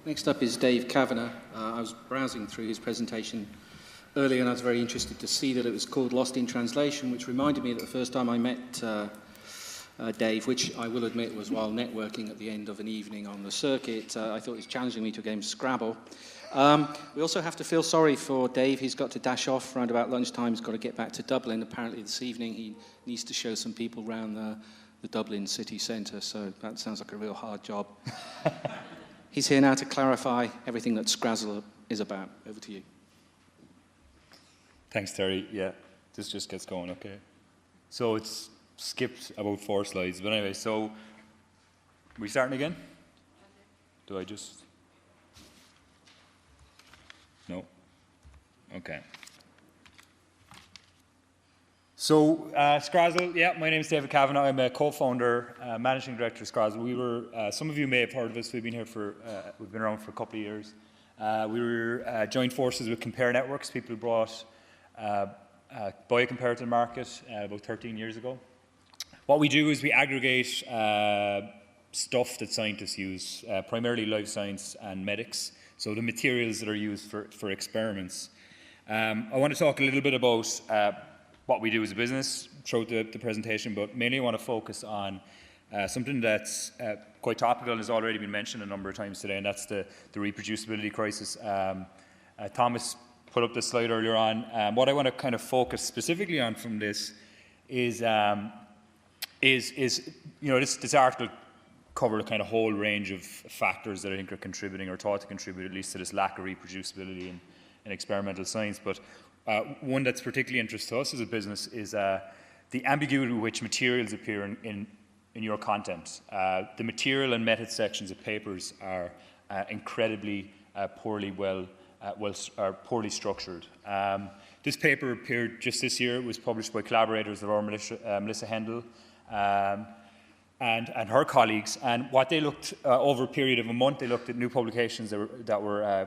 Next up is Dave Kavanagh. I was browsing through his presentation earlier and I was very interested to see that it was called Lost in Translation, which reminded me that the first time I met Dave, which I will admit was while networking at the end of an evening on the circuit, I thought it was challenging me to a game of Scrabble. We also have to feel sorry for Dave. He's got to dash off around about lunchtime. He's got to get back to Dublin. Apparently this evening he needs to show some people around the Dublin city centre, so that sounds like a real hard job. He's here now to clarify everything that Scrazzle is about. Over to you. Thanks, Terry. Yeah, this just gets going, okay. So it's skipped about 4 slides, but anyway, so are we starting again? Do I just... No? Okay. So, Scrazzle, yeah, my name is David Kavanagh. I'm a co-founder, managing director of Scrazzle. We were, some of you may have heard of us. We've been here for, we've been around for a couple of years. We were joined forces with Compare Networks. People who brought Biocompare to the market about 13 years ago. What we do is we aggregate stuff that scientists use, primarily life science and medics. So the materials that are used for experiments. I want to talk a little bit about what we do as a business throughout the presentation, but mainly I want to focus on something that's quite topical and has already been mentioned a number of times today, and that's the reproducibility crisis. Thomas put up this slide earlier on. What I want to kind of focus specifically on from this is you know, this article covered a kind of whole range of factors that I think are contributing or thought to contribute at least to this lack of reproducibility in experimental science. But one that's particularly interesting to us as a business is the ambiguity with which materials appear in your content. The material and method sections of papers are incredibly poorly structured. This paper appeared just this year. It was published by collaborators of our Melissa Hendel and her colleagues. And what they looked over a period of a month, they looked at new publications that were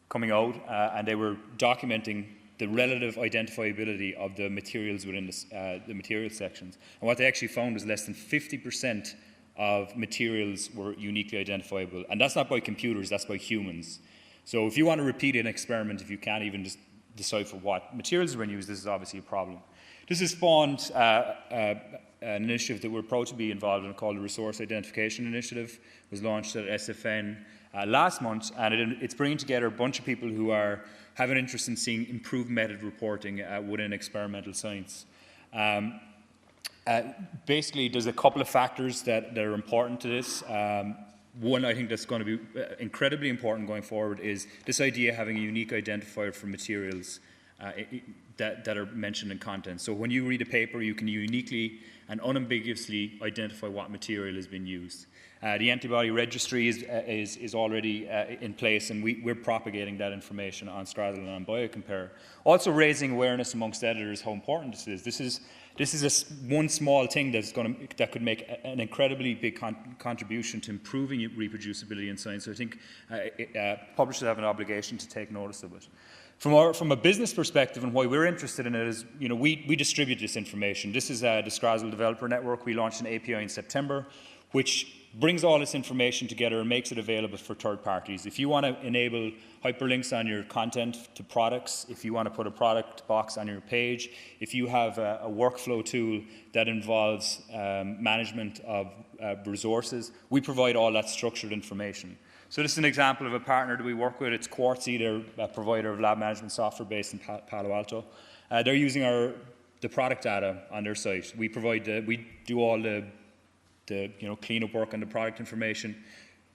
coming out, and they were documenting the relative identifiability of the materials within the material sections. And what they actually found was less than 50% of materials were uniquely identifiable. And that's not by computers, that's by humans. So if you want to repeat an experiment, if you can't even just decipher what materials are being used, this is obviously a problem. This has spawned an initiative that we're proud to be involved in called the Resource Identification Initiative. It was launched at SFN last month, and it's bringing together a bunch of people who have an interest in seeing improved method reporting within experimental science. Basically, there's a couple of factors that are important to this. One I think that's going to be incredibly important going forward is this idea of having a unique identifier for materials that are mentioned in content. So when you read a paper, you can uniquely and unambiguously identify what material has been used. The Antibody Registry is already in place, and we're propagating that information on Scrazzle and on Biocompare. Also raising awareness amongst editors how important this is. This is one small thing that could make an incredibly big contribution to improving reproducibility in science. So I think publishers have an obligation to take notice of it. From a business perspective, and why we're interested in it is, you know, we distribute this information. This is the Scrazzle Developer Network. We launched an API in September, which brings all this information together and makes it available for third parties. If you want to enable hyperlinks on your content to products, if you want to put a product box on your page, if you have a workflow tool that involves management of resources, we provide all that structured information. So this is an example of a partner that we work with. It's Quartzy. They're a provider of lab management software based in Palo Alto. They're using the product data on their site. We do all the cleanup work on the product information.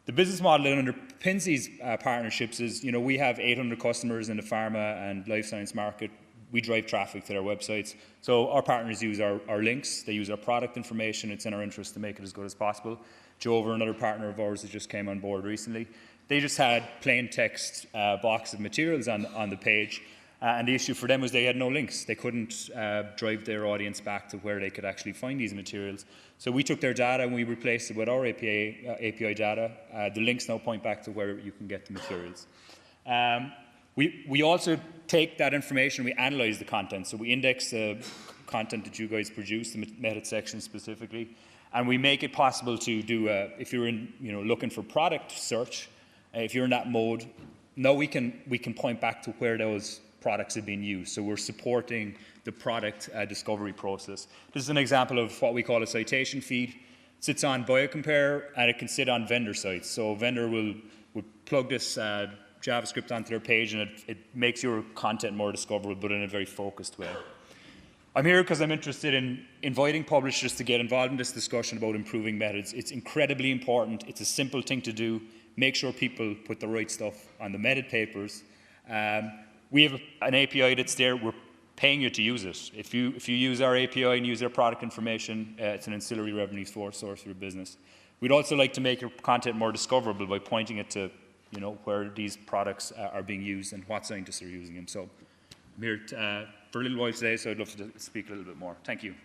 The business model that underpins these partnerships is, you know, we have 800 customers in the pharma and life science market. We drive traffic to their websites. So our partners use our links. They use our product information. It's in our interest to make it as good as possible. Jover, another partner of ours that just came on board recently, they just had plain text box of materials on the page. And the issue for them was they had no links. They couldn't drive their audience back to where they could actually find these materials. So we took their data and we replaced it with our API data. The links now point back to where you can get the materials. We also take that information, we analyze the content. So we index the content that you guys produce, the method section specifically, and we make it possible to do, if you're looking for product search, If you're in that mode, now we can point back to where those products have been used. So we're supporting the product discovery process. This is an example of what we call a citation feed. It sits on Biocompare and it can sit on vendor sites. So a vendor will plug this JavaScript onto their page, and it makes your content more discoverable, but in a very focused way. I'm here because I'm interested in inviting publishers to get involved in this discussion about improving methods. It's incredibly important. It's a simple thing to do. Make sure people put the right stuff on the method papers. We have an API that's there. We're paying you to use it. If you use our API and use our product information, it's an ancillary revenue source for your business. We'd also like to make your content more discoverable by pointing it to, where these products are being used and what scientists are using them. So I'm here for a little while today, so I'd love to speak a little bit more. Thank you.